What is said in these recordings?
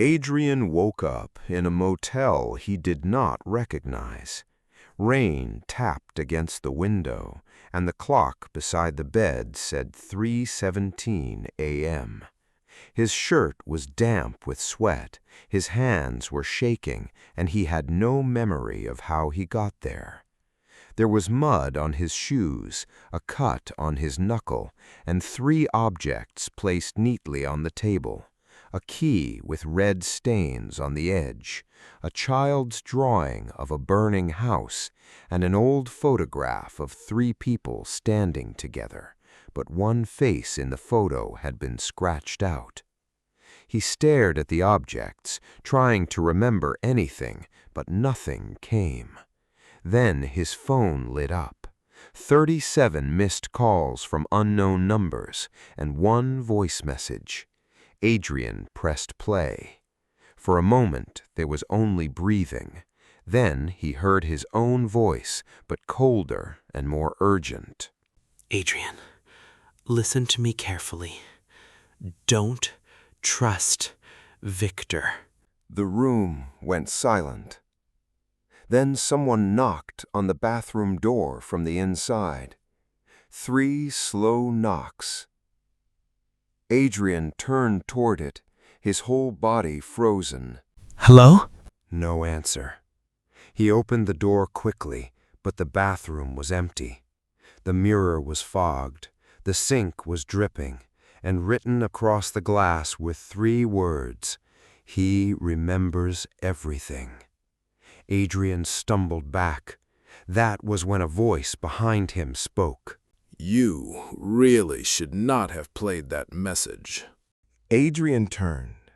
Adrian woke up in a motel he did not recognize. Rain tapped against the window, and the clock beside the bed said 3:17 a.m. His shirt was damp with sweat, his hands were shaking, and he had no memory of how he got there. There was mud on his shoes, a cut on his knuckle, and 3 objects placed neatly on the table. A key with red stains on the edge, a child's drawing of a burning house, and an old photograph of 3 people standing together, but one face in the photo had been scratched out. He stared at the objects, trying to remember anything, but nothing came. Then his phone lit up. 37 missed calls from unknown numbers, and 1 voice message. Adrian pressed play. For a moment there was only breathing. Then he heard his own voice, but colder and more urgent. Adrian, listen to me carefully. Don't trust Victor. The room went silent. Then someone knocked on the bathroom door from the inside. 3 slow knocks. Adrian turned toward it, his whole body frozen. Hello? No answer. He opened the door quickly, but the bathroom was empty. The mirror was fogged, the sink was dripping, and written across the glass were 3 words: "He remembers everything." Adrian stumbled back. That was when a voice behind him spoke. You really should not have played that message. Adrian turned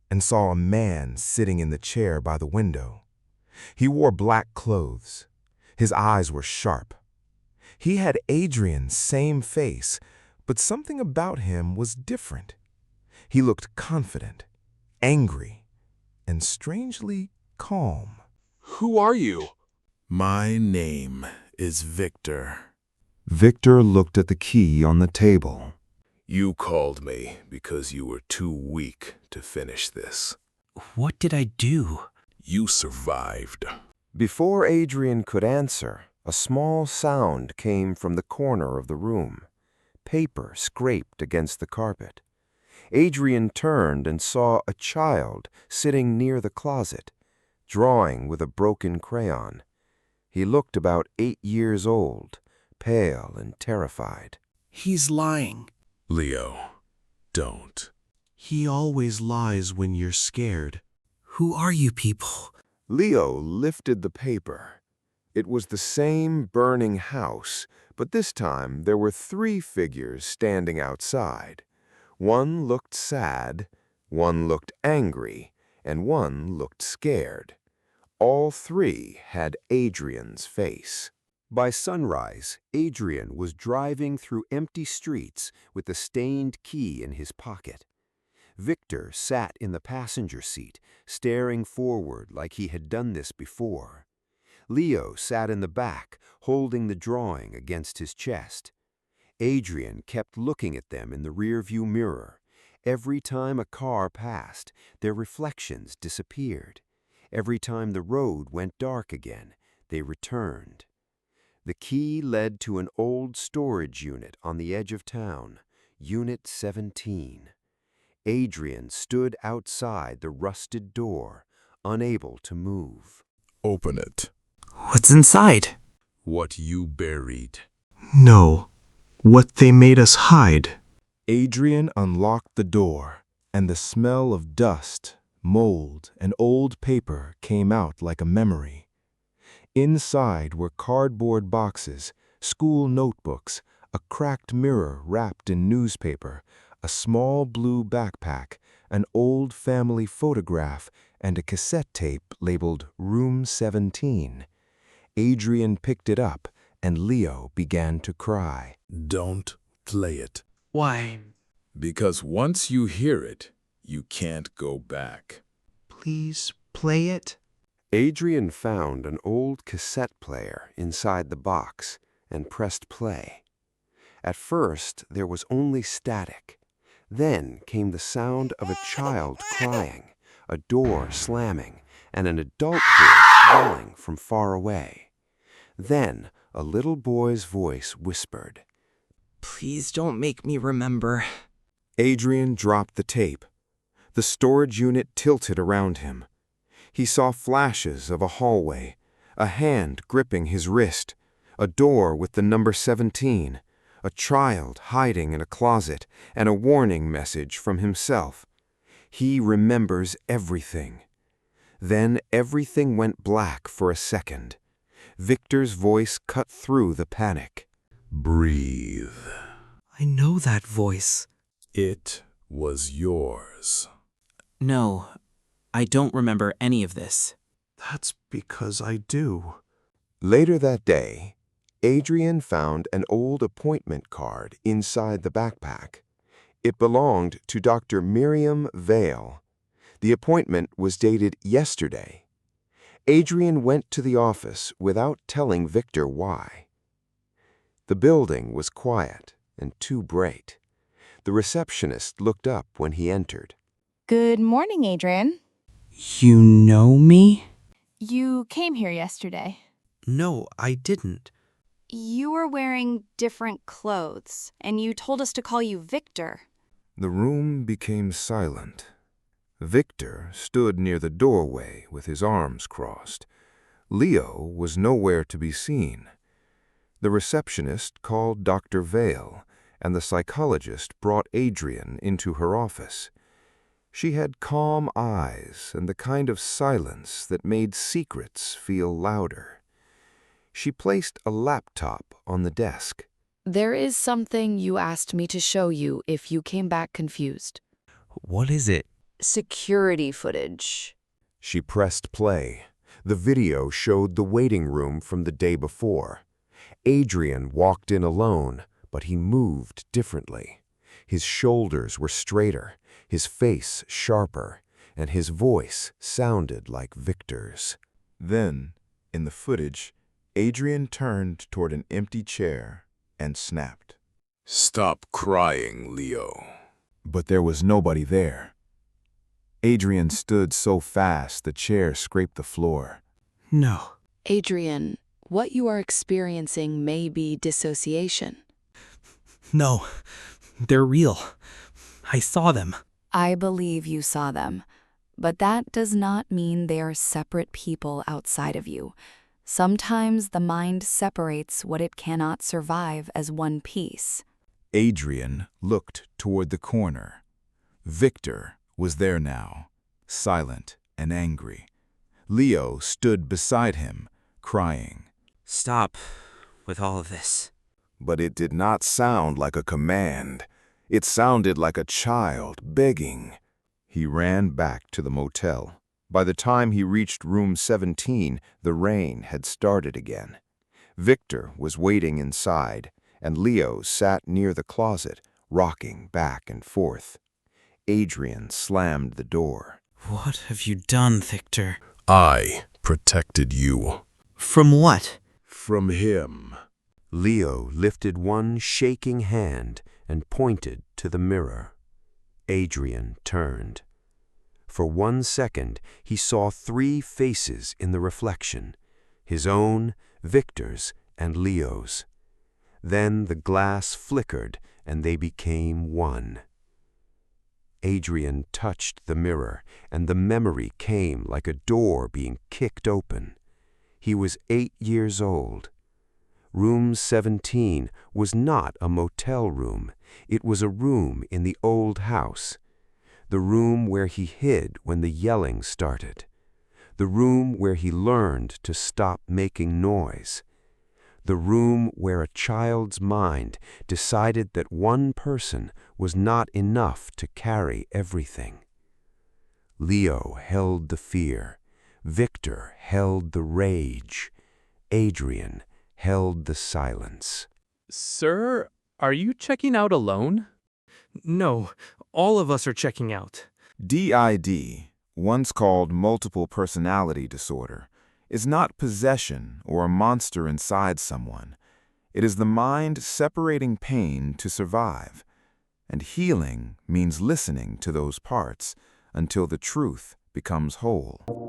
and saw a man sitting in the chair by the window. He wore black clothes. His eyes were sharp. He had Adrian's same face, but something about him was different. He looked confident, angry, and strangely calm. Who are you? My name is Victor. Victor looked at the key on the table. You called me because you were too weak to finish this. What did I do? You survived. Before Adrian could answer, a small sound came from the corner of the room. Paper scraped against the carpet. Adrian turned and saw a child sitting near the closet, drawing with a broken crayon. He looked about 8 years old, pale and terrified. He's lying. Leo, don't. He always lies when you're scared. Who are you people? Leo lifted the paper. It was the same burning house, but this time there were 3 figures standing outside. One looked sad, one looked angry, and one looked scared. All 3 had Adrian's face. By sunrise, Adrian was driving through empty streets with the stained key in his pocket. Victor sat in the passenger seat, staring forward like he had done this before. Leo sat in the back, holding the drawing against his chest. Adrian kept looking at them in the rearview mirror. Every time a car passed, their reflections disappeared. Every time the road went dark again, they returned. The key led to an old storage unit on the edge of town, Unit 17. Adrian stood outside the rusted door, unable to move. Open it. What's inside? What you buried. No. What they made us hide. Adrian unlocked the door, and the smell of dust, mold, and old paper came out like a memory. Inside were cardboard boxes, school notebooks, a cracked mirror wrapped in newspaper, a small blue backpack, an old family photograph, and a cassette tape labeled Room 17. Adrian picked it up, and Leo began to cry. Don't play it. Why? Because once you hear it, you can't go back. Please play it. Adrian found an old cassette player inside the box and pressed play. At first, there was only static. Then came the sound of a child crying, a door slamming, and an adult voice yelling from far away. Then a little boy's voice whispered. Please don't make me remember. Adrian dropped the tape. The storage unit tilted around him. He saw flashes of a hallway, a hand gripping his wrist, a door with the number 17, a child hiding in a closet, and a warning message from himself. He remembers everything. Then everything went black for a second. Victor's voice cut through the panic. Breathe. I know that voice. It was yours. No, I don't remember any of this. That's because I do. Later that day, Adrian found an old appointment card inside the backpack. It belonged to Dr. Miriam Vale. The appointment was dated yesterday. Adrian went to the office without telling Victor why. The building was quiet and too bright. The receptionist looked up when he entered. Good morning, Adrian. You know me? You came here yesterday. No, I didn't. You were wearing different clothes, and you told us to call you Victor. The room became silent. Victor stood near the doorway with his arms crossed. Leo was nowhere to be seen. The receptionist called Dr. Vale, and the psychologist brought Adrian into her office. She had calm eyes and the kind of silence that made secrets feel louder. She placed a laptop on the desk. There is something you asked me to show you if you came back confused. What is it? Security footage. She pressed play. The video showed the waiting room from the day before. Adrian walked in alone, but he moved differently. His shoulders were straighter, his face sharper, and his voice sounded like Victor's. Then, in the footage, Adrian turned toward an empty chair and snapped. Stop crying, Leo. But there was nobody there. Adrian stood so fast the chair scraped the floor. No. Adrian, what you are experiencing may be dissociation. No. They're real. I saw them. I believe you saw them, but that does not mean they are separate people outside of you. Sometimes the mind separates what it cannot survive as one piece. Adrian looked toward the corner. Victor was there now, silent and angry. Leo stood beside him, crying. Stop with all of this. But it did not sound like a command. It sounded like a child begging. He ran back to the motel. By the time he reached room 17, the rain had started again. Victor was waiting inside, and Leo sat near the closet, rocking back and forth. Adrian slammed the door. What have you done, Victor? I protected you. From what? From him. Leo lifted one shaking hand and pointed to the mirror. Adrian turned. For 1 second, he saw 3 faces in the reflection: his own, Victor's, and Leo's. Then the glass flickered and they became one. Adrian touched the mirror, and the memory came like a door being kicked open. He was 8 years old. Room 17 was not a motel room. It was a room in the old house. The room where he hid when the yelling started. The room where he learned to stop making noise. The room where a child's mind decided that one person was not enough to carry everything. Leo held the fear. Victor held the rage. Adrian held the silence. Sir, are you checking out alone? No, all of us are checking out. DID, once called multiple personality disorder, is not possession or a monster inside someone. It is the mind separating pain to survive. And healing means listening to those parts until the truth becomes whole.